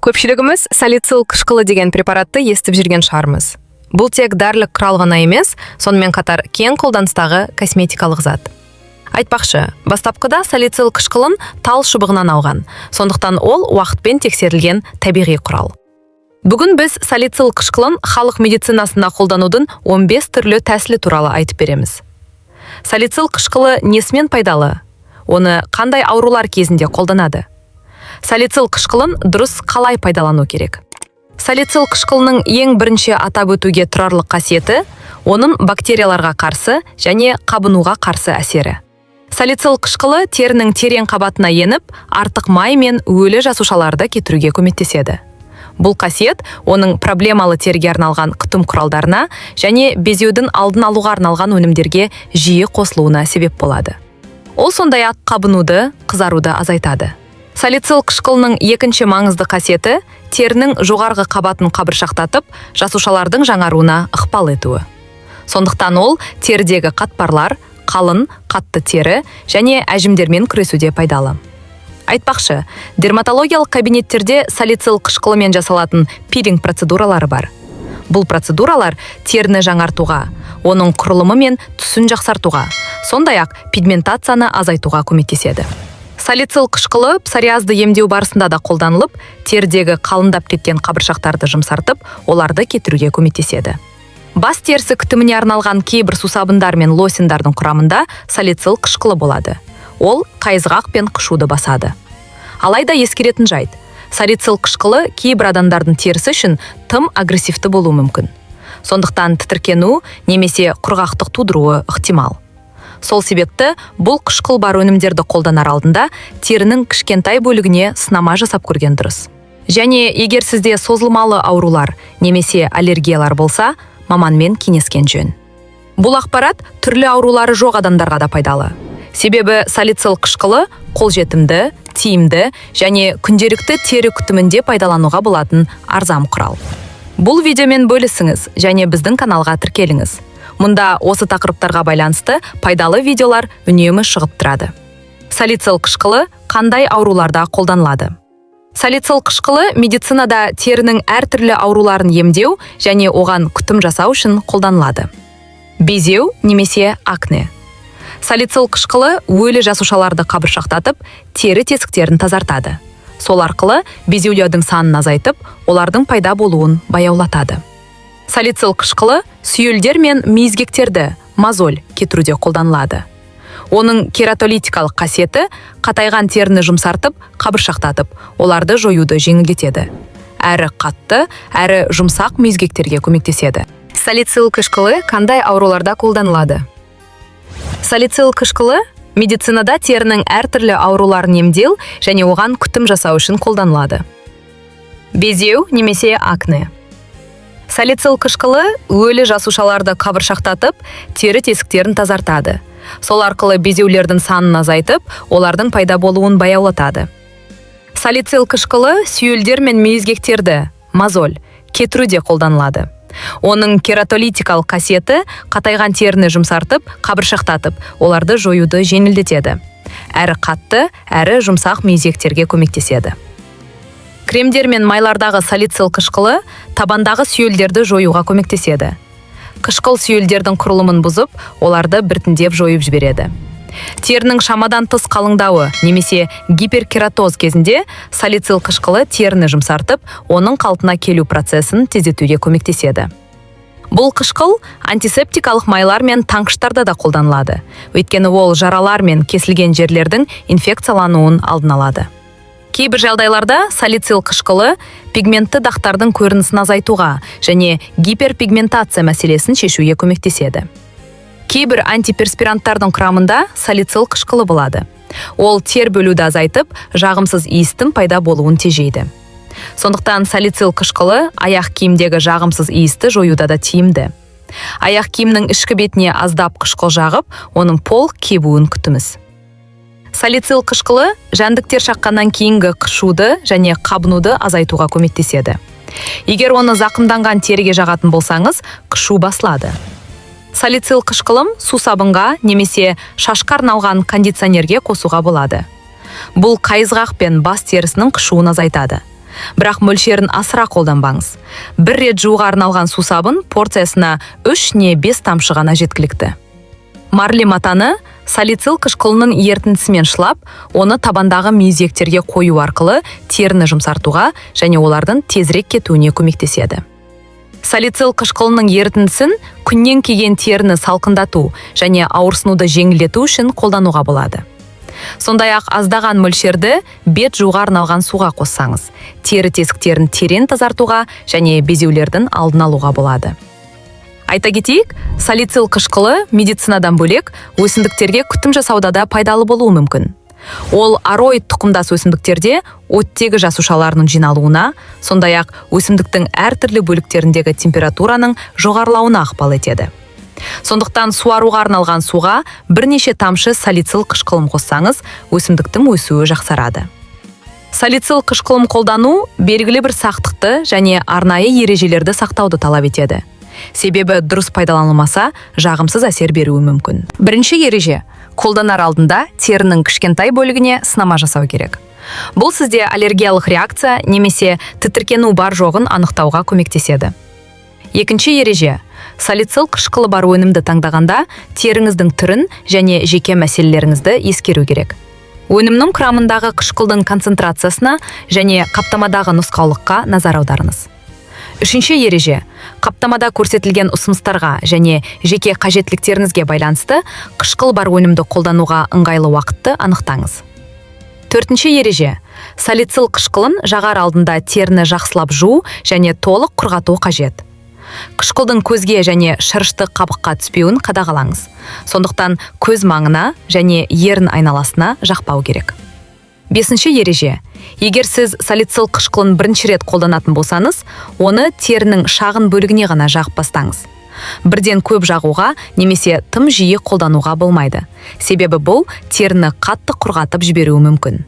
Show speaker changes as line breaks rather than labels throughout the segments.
Көпшілігіміз салицил қышқылы деген препаратты естіп жүрген шығармыз. Бұл тек дәрілік құрал ғана емес, сонымен қатар кең қолданыстағы косметикалық зат. Айтпақшы, бастапқыда салицил қышқылын тал шыбығынан алған, сондықтан ол уақытпен тексерілген табиғи құрал. Бүгін біз салицил қышқылын халық медицинасында қолданудың 15 түрлі тәсілі туралы айтып береміз. Салицил қышқылы несімен пайдалы? Оны қандай аурулар кезінде қолданады? Салицил қышқылын дұрыс қалай пайдалану керек? Салицил қышқылының ең бірінші атап өтуге тұрарлық қасиеті оның бактерияларға қарсы және қабынуға қарсы әсері. Салицил қышқылы терінің терең қабатына еніп, артық май мен өлі жасушаларды кетіруге көмектеседі. Бұл қасиет оның проблемалы терге арналған қытым құралдарына және безеудің алдын алуға арналған өнімдерге жиі қосылуына себеп болады. Ол сондай-ақ қабынуды, қызаруды азайтады. Салицил қышқылының екінші маңызды қасиеті терінің жоғарғы қабатын қабыршақтатып, жасушалардың жаңаруына ықпал етуі. Сондықтан ол тердегі қатпарлар, қалың, қатты тері және әжімдермен күресуде пайдалы. Айтпақшы, дерматологиялық кабинеттерде салицил қышқылымен жасалатын пилинг процедуралары бар. Бұл процедуралар теріні жаңартуға, оның құрылымы мен түсін жақсартуға, сондай-ақ пигментацияны азайтуға көмектеседі. Салицил қышқылы псориазды емдеу барысында да қолданылып, тердегі қалыңдап кеткен қабыршақтарды жұмсартып, оларды кетіруге көмектеседі. Бас терісі күтіміне арналған кейбір сусабындар мен лосиндардың құрамында салицил қышқылы болады. Ол қайызғақ пен қышуды басады. Алайда ескеретін жайт, салицил қышқылы кейбір адамдардың терісі үшін тым агрессивті болуы мүмкін. Сондықтан тітіркену немесе құрғақтық тудыруы ықтимал. Сол себепті бұл қышқыл бар өнімдерді қолданар алдында терінің кішкентай бөлігіне сынама жасап көрген дұрыс. Және егер сізде созылмалы аурулар немесе аллергиялар болса, маманмен кеңескен жөн. Бұл ақпарат түрлі аурулары жоқ адамдарға да пайдалы. Себебі салицил қышқылы қолжетімді, тиімді және күнделікті тері күтімінде пайдалануға болатын арзан құрал. Бұл видеомен бөлісіңіз және біздің каналға тіркеліңіз. Мұнда осы тақырыптарға байланысты пайдалы видеолар үнемі шығып тұрады. Салицил қышқылы қандай ауруларда қолданылады? Салицил қышқылы медицинада терінің әртүрлі ауруларын емдеу және оған күтім жасау үшін қолданылады. Безеу немесе акне. Салицил қышқылы өлі жасушаларды қабыршақтатып, тері тесіктерін тазартады. Сол арқылы безеулердің санын азайтып, олардың пайда болуын баяулатады. Салицил қышқылы сүйелдер мен мейізгектерді, мозоль кетіруде қолданылады. Оның кератолитикалық қасиеті қатайған теріні жұмсартып, қабыршақтатып, оларды жоюды жеңілдетеді. Әрі қатты, әрі жұмсақ мейізгектерге көмектеседі. Салицил қышқылы қандай ауруларда қолданылады? Салицил қышқылы медицинада терінің әртүрлі ауруларын емдеу және оған күтім жасау үшін қолданылады. Безеу немесе акне. Салицил қышқылы өлі жасушаларды қабыршақтатып, тері тесіктерін тазартады. Сол арқылы безеулердің санын азайтып, олардың пайда болуын баяулатады. Салицил қышқылы сүйелдер мен мейізгектерді, мозоль, кетіруде қолданылады. Оның кератолитикалық қасиеті қатайған теріні жұмсартып, қабыршақтатып, оларды жоюды жеңілдетеді. Әрі қатты, әрі жұмсақ мейізгектерге көмектеседі. Кремдер мен майлардағы салицил қышқылы табандағы сүйелдерді жоюға көмектеседі. Қышқыл сүйелдердің құрылымын бұзып, оларды біртіндеп жойып жібереді. Терінің шамадан тыс қалыңдауы немесе гиперкератоз кезінде салицил қышқылы теріні жұмсартып, оның қалпына келу процесін тездетуге көмектеседі. Бұл қышқыл антисептикалық майлар мен таңғыштарда да қолданылады. Өйткені ол жаралар мен кесілген жерлердің инфекциялануын алдын алады. Кейбір жағдайларда салицил қышқылы пигментті дақтардың көрінісін азайтуға және гиперпигментация мәселесін шешуге көмектеседі. Кейбір антиперспиранттардың құрамында салицил қышқылы болады. Ол тер бөлуді азайтып, жағымсыз иістің пайда болуын тежейді. Сондықтан салицил қышқылы аяқ киімдегі жағымсыз иісті жоюда да тиімді. Аяқ киімнің ішкі бетіне аздап қышқыл жағып, оның пол кебуін күтіміз. Салицил қышқылы жәндіктер шаққаннан кейінгі қышуды және қабынуды азайтуға көмектеседі. Егер оны зақымданған теріге жағатын болсаңыз, қышу басылады. Салицил қышқылын сусабынға немесе шашқа арналған кондиционерге қосуға болады. Бұл қайызғақ пен бас терісінің қышуын азайтады. Бірақ мөлшерін асыра қолданбаңыз. Бір рет жууға арналған сусабын порциясына 3 не 5 тамшы ғана жеткілікті. Марли матаны салицил қышқылының ертіндісімен шылап, оны табандағы мүйізектерге қою арқылы теріні жұмсартуға және олардың тезірек кетуіне көмектеседі. Салицил қышқылының ертіндісін күннен кейін теріні салқындату және ауырсынуды жеңілдету үшін қолдануға болады. Сондай-ақ аздаған мөлшерді бет жууға арналған суға қоссаңыз, тері тесіктерін терең тазартуға және безеулердің алдын алуға болады. Айта кетейік, салицил қышқылы медицинадан бөлек өсімдіктерге күтім жасауда да пайдалы болуы мүмкін. Ол ароид тұқымдас өсімдіктерде оттегі жасушаларының жиналуына, сондай-ақ өсімдіктің әртүрлі бөліктеріндегі температураның жоғарылауына ықпал етеді. Сондықтан суаруға арналған суға бірнеше тамшы салицил қышқылын қоссаңыз, өсімдіктің өсуі жақсарады. Салицил қышқылын қолдану белгілі бір сақтықты және арнайы ережелерді сақтауды талап етеді. Себебі дұрыс пайдаланылмаса, жағымсыз әсер беруі мүмкін. Бірінші ереже: қолданар алдында терінің кішкентай бөлігіне сынама жасау керек. Бұл сізде аллергиялық реакция немесе тітіркену бар жоғын анықтауға көмектеседі. Екінші ереже: салицил қышқылы бар өнімді таңдағанда теріңіздің түрін және жеке мәселелеріңізді ескеру керек. Өнімнің құрамындағы қышқылдың концентрациясына және қаптамадағы нұсқаулыққа назар аударыңыз. Үшінші ереже: қаптамада көрсетілген ұсыныстарға және жеке қажеттіліктеріңізге байланысты қышқыл бар өнімді қолдануға ыңғайлы уақытты анықтаңыз. Төртінші ереже: салицил қышқылын жағар алдында теріні жақсылап жуу және толық құрғату қажет. Қышқылдың көзге және шырышты қабыққа түспеуін қадағалаңыз. Сондықтан көз маңына және ерін айналасына жақпау керек. Бесінші ереже: егер сіз салицил қышқылын бірінші рет қолданатын болсаңыз, оны терінің шағын бөлігіне ғана жағып бастаңыз. Бірден көп жағуға немесе тым жиі қолдануға болмайды. Себебі бұл теріні қатты құрғатып жіберуі мүмкін.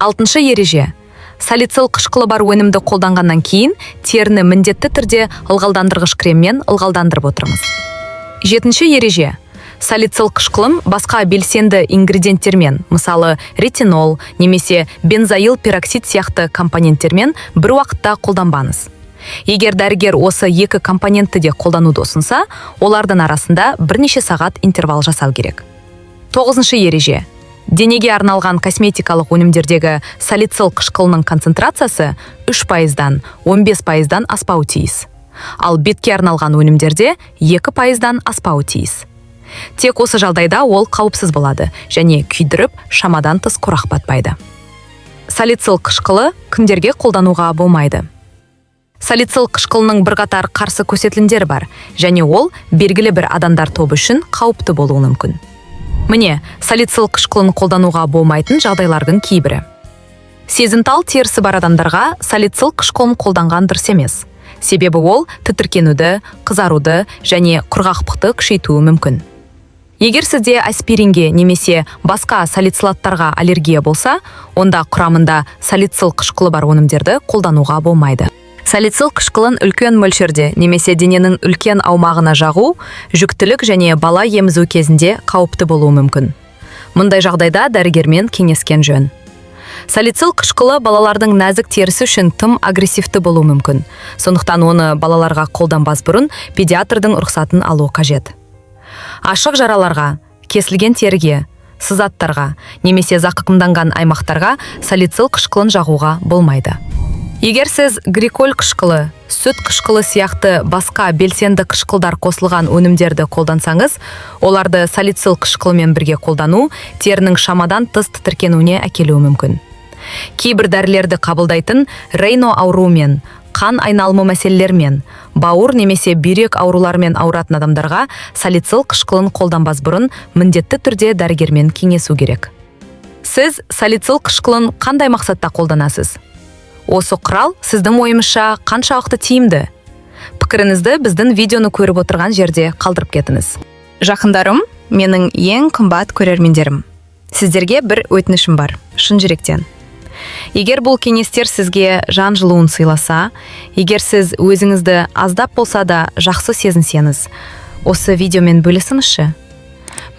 Алтыншы ереже: салицил қышқылы бар өнімді қолданғаннан кейін теріні міндетті түрде ылғалдандырғыш креммен ылғалдандырып отырыңыз. Жетінші ереже: салицил қышқылын басқа белсенді ингредиенттермен, мысалы ретинол немесе бензоил пероксид сияқты компоненттермен бір уақытта қолданбаңыз. Егер дәрігер осы екі компонентті де қолдануды ұсынса, олардың арасында бірнеше сағат интервал жасау керек. Тоғызыншы ереже: денеге арналған косметикалық өнімдердегі салицил қышқылының концентрациясы 3%-дан 15%-дан аспауы тиіс. Ал бетке арналған өнімдерде 2%-дан аспауы тиіс. Тек осы жағдайда ол қауіпсіз болады және күйдіріп, шамадан тыс құрақпатпайды. Салицил қышқылы күндерге қолдануға болмайды. Салицил қышқылының бірқатар қарсы көрсетілімдері бар және ол белгілі бір адамдар тобы үшін қауіпті болуы мүмкін. Міне, салицил қышқылын қолдануға болмайтын жағдайлардың кейбірі. Сезімтал терісі бар адамдарға салицил қышқылын қолданған дұрыс емес. Себебі ол тітіркенуді, қызаруды және құрғақпықты күшейтуі мүмкін. Егер сізде аспиринге немесе басқа салицилаттарға аллергия болса, онда құрамында салицил қышқылы бар өнімдерді қолдануға болмайды. Салицил қышқылын үлкен мөлшерде немесе дененің үлкен аумағына жағу жүктілік және бала емізу кезінде қауіпті болуы мүмкін. Мұндай жағдайда дәрігермен кеңескен жөн. Салицил қышқылы балалардың нәзік терісі үшін тым агрессивті болуы мүмкін. Сондықтан оны балаларға қолданбас бұрын педиатрдың рұқсатын алу қажет. Ашық жараларға, кесілген теріге, сызаттарға немесе зақымданған аймақтарға салицил қышқылын жағуға болмайды. Егер сіз гликоль қышқылы, сүт қышқылы сияқты басқа белсенді қышқылдар қосылған өнімдерді қолдансаңыз, оларды салицил қышқылымен бірге қолдану терінің шамадан тыс тітіркенуіне әкелуі мүмкін. Кейбір дәрілерді қабылдайтын рейно ауруымен, қан айналымы мәселелермен, бауыр немесе бүйрек ауруларымен ауыратын адамдарға салицил қышқылын қолданбас бұрын міндетті түрде дәрігермен кеңесу керек. Сіз салицил қышқылын қандай мақсатта қолданасыз? Осы құрал сіздің ойыңызша қаншалықты тиімді? Пікіріңізді біздің видеоны көріп отырған жерде қалдырып кетіңіз. Жақындарым, менің ең қымбат көрермендерім. Сіздерге бір өтінішім бар, шын жүректен. Егер бұл кеңестер сізге жан жылуын сыйласа, егер сіз өзіңізді аздап болса да жақсы сезінсеңіз, осы видеомен бөлісіңізші.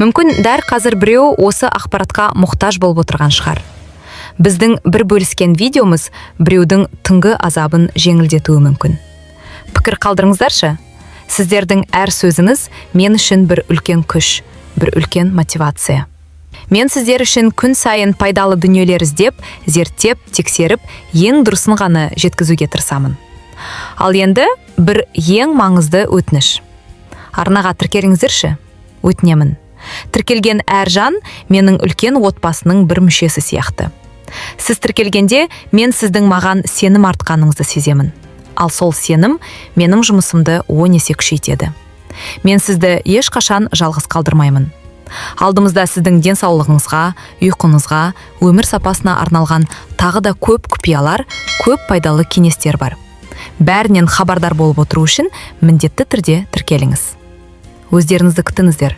Мүмкін дәл қазір біреу осы ақпаратқа мұқтаж болып отырған шығар. Біздің бір бөліскен видеомыз біреудің түнгі азабын жеңілдетуі мүмкін. Пікір қалдырыңыздаршы. Сіздердің әр сөзіңіз мен үшін бір үлкен күш, бір үлкен мотивация. Мен сіздер үшін күн сайын пайдалы дүниелер іздеп, зерттеп, тексеріп, ең дұрысын ғана жеткізуге тырысамын. Ал енді бір ең маңызды өтініш. Арнаға тіркеліңіздерші. Өтінемін. Тіркелген әр жан менің үлкен отбасының бір мүшесі сияқты. Сіз тіркелгенде мен сіздің маған сенім артқаныңызды сеземін. Ал сол сенім менің жұмысымды 10 есе күшейтеді. Мен сізді ешқашан жалғыз қалдырмаймын. Алдымызда сіздің денсаулығыңызға, ұйқыңызға, өмір сапасына арналған тағы да көп құпиялар, көп пайдалы кеңестер бар. Бәрінен хабардар болып отыру үшін міндетті түрде тіркеліңіз. Өздеріңізді күтіңіздер.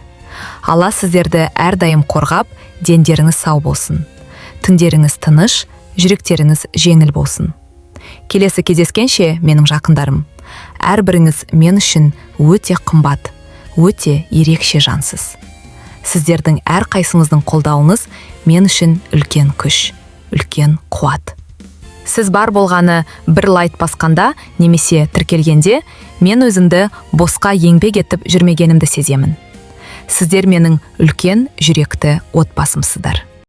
Алла сіздерді әрдайым қорғап, дендеріңіз сау болсын. Түндеріңіз тыныш, жүректеріңіз жеңіл болсын. Келесі кездескенше, менің жақындарым, әрбіріңіз мен үшін өте қымбат, өте ерекше жансыз. Сіздердің әр қайсыңыздың қолдауыңыз мен үшін үлкен күш, үлкен қуат. Сіз бар болғаны бір лайк басқанда немесе тіркелгенде, мен өзімді босқа еңбек етіп жүрмегенімді сеземін. Сіздер менің үлкен жүректі отбасымсыздар.